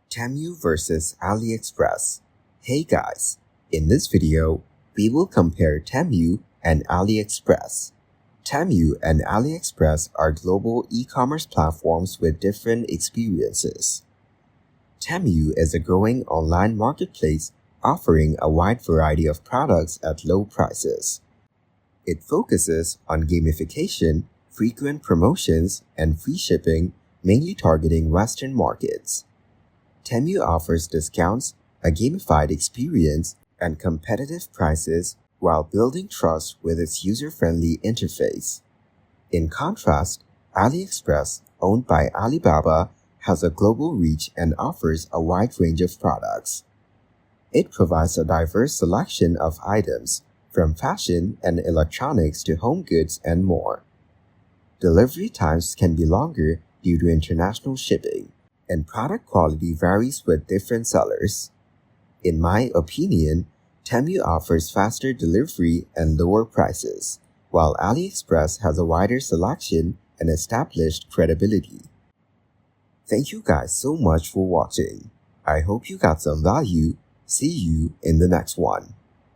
Temu versus AliExpress. Hey guys, in this video, we will compare Temu and AliExpress. Temu and AliExpress are global e-commerce platforms with different experiences. Temu is a growing online marketplace offering a wide variety of products at low prices. It focuses on gamification, frequent promotions, and free shipping, mainly targeting Western markets. Temu offers discounts, a gamified experience, and competitive prices while building trust with its user-friendly interface. In contrast, AliExpress, owned by Alibaba, has a global reach and offers a wide range of products. It provides a diverse selection of items, from fashion and electronics to home goods and more. Delivery times can be longer due to international shipping, and product quality varies with different sellers. In my opinion, Temu offers faster delivery and lower prices, while AliExpress has a wider selection and established credibility. Thank you guys so much for watching. I hope you got some value. See you in the next one.